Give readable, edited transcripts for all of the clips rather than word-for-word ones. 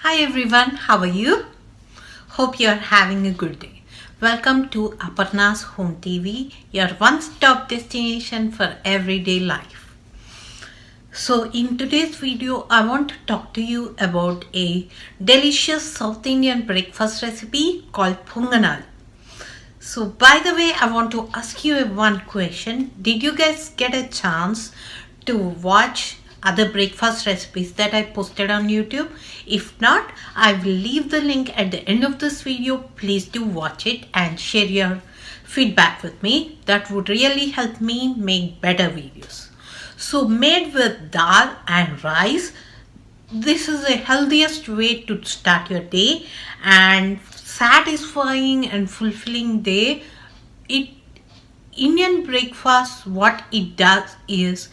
Hi everyone, how are you? Hope you are having a good day. Welcome to Aparna's HomeTV, your one-stop destination for everyday life. So in today's video, I want to talk to you about a delicious South Indian breakfast recipe called Ponganalu. So by the way, I want to ask you one question. Did you guys get a chance to watch other breakfast recipes that I posted on YouTube? If not, I will leave the link at the end of this video. Please do watch it and share your feedback with me. That would really help me make better videos. So made with dal and rice, this is the healthiest way to start your day and satisfying and fulfilling day. Indian breakfast, what it does is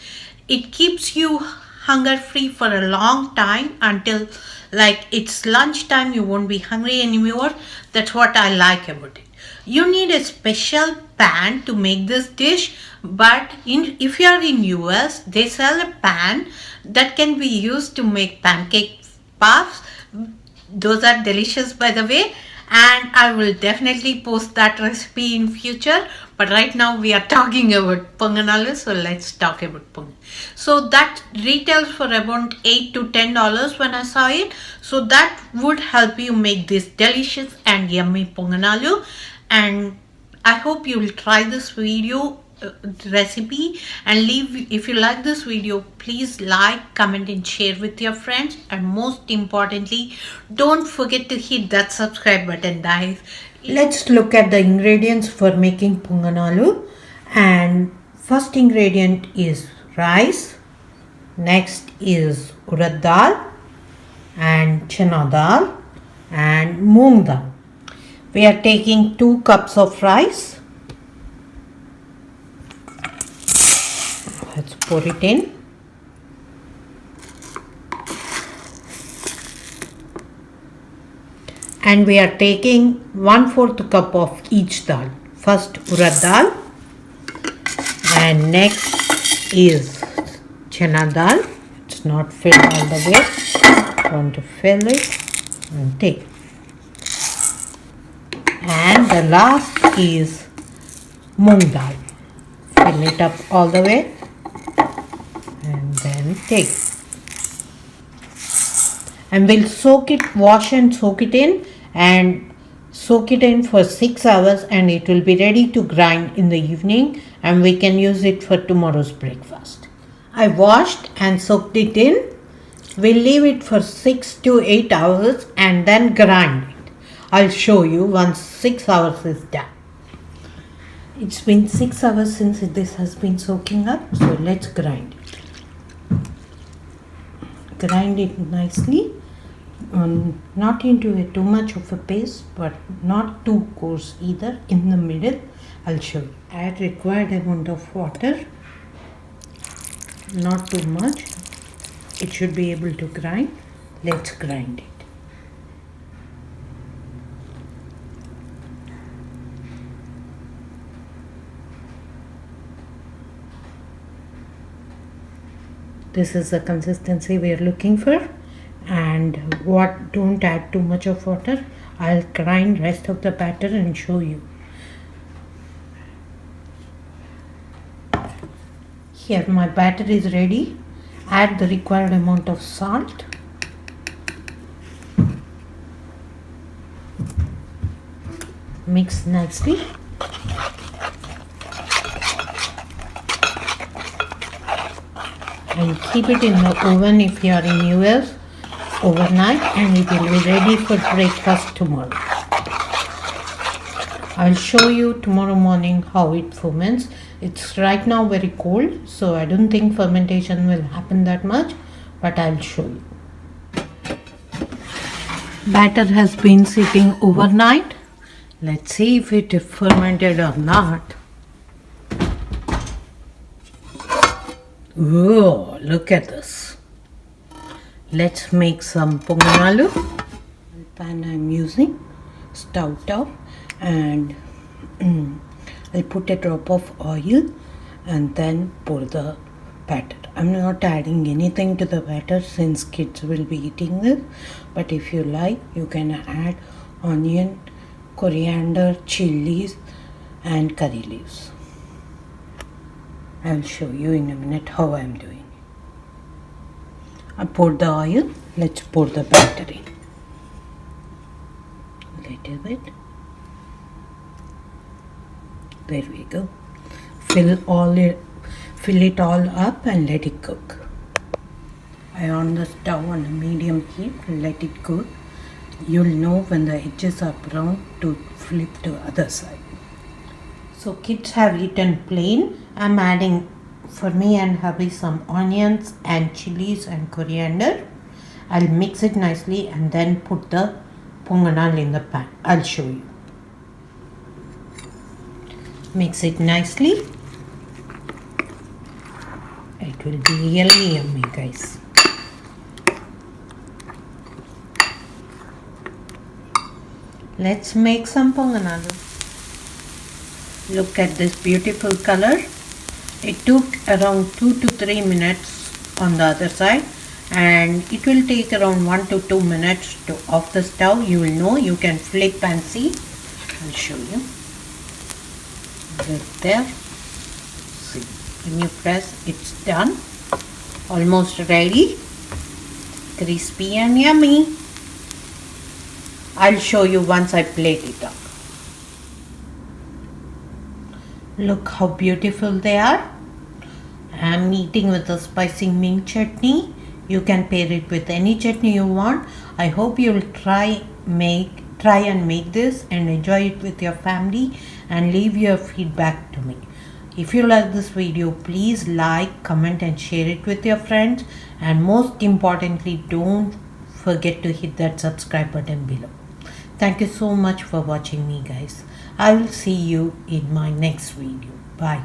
it keeps you hunger free for a long time until like it's lunchtime. You won't be hungry anymore. That's what I like about it. You need a special pan to make this dish, but if you are in US, they sell a pan that can be used to make pancake puffs. Those are delicious, by the way, and I will definitely post that recipe in future. But right now we are talking about Ponganalu, so let's talk about Pongal. So that retails for about $8 to $10 when I saw it. So that would help you make this delicious and yummy Ponganalu. And I hope you will try this video recipe and leave. If you like this video, please like, comment and share with your friends, and most importantly, don't forget to hit that subscribe button, guys. Let's look at the ingredients for making Ponganalu. And first ingredient is rice, next is urad dal and chana dal and moong dal. We are taking 2 cups of rice. Let's pour it in. And we are taking 1/4 cup of each dal. First urad dal and next is chana dal. It's not filled all the way. Want to fill it and take. And the last is moong dal. Fill it up all the way and then take. And we'll wash and soak it in, and soak it in for 6 hours, and it will be ready to grind in the evening, and we can use it for tomorrow's breakfast. I washed and soaked it in. We'll leave it for 6 to 8 hours and then grind it. I'll show you once 6 hours is done. It's been 6 hours since this has been soaking up, so let's grind it. Grind it nicely, not into too much of a paste, but not too coarse either, in the middle. I'll show you. Add required amount of water, not too much. It should be able to grind. Let's grind it. This is the consistency we are looking for. And don't add too much of water. I'll grind rest of the batter and show you. Here my batter is ready. Add the required amount of salt. Mix nicely. And keep it in the oven if you are in US overnight, and it will be ready for breakfast tomorrow. I'll show you tomorrow morning how it ferments. It's right now very cold, so I don't think fermentation will happen that much, but I'll show you. Batter has been sitting overnight. Let's see if it is fermented or not. Whoa, look at this. Let's make some Ponganalu. The pan I'm using, stove top, and I'll put a drop of oil and then pour the batter. I'm not adding anything to the batter since kids will be eating this, but if you like, you can add onion, coriander, chilies, and curry leaves. I'll show you in a minute how I'm doing. I poured the oil. Let's pour the batter in. A little bit. There we go. Fill it all up and let it cook. I on the stove on a medium heat. Let it cook. You'll know when the edges are brown to flip to other side. So kids have eaten plain. I'm adding for me and hubby some onions and chilies and coriander. I'll mix it nicely and then put the ponganal in the pan. I'll show you. Mix it nicely. It will be really yummy, guys. Let's make some Ponganalu. Look at this beautiful color. It took around 2 to 3 minutes on the other side, and it will take around 1 to 2 minutes to off the stove. You will know. You can flip and see. I'll show you. Right there. See, when you press, it's done. Almost ready. Crispy and yummy. I'll show you once I plate it up. Look how beautiful they are. I'm eating with a spicy mint chutney. You can pair it with any chutney you want. I hope you will try and make this and enjoy it with your family and leave your feedback to me. If you like this video, please like, comment and share it with your friends, and most importantly, don't forget to hit that subscribe button below. Thank you so much for watching me, guys. I will see you in my next video. Bye.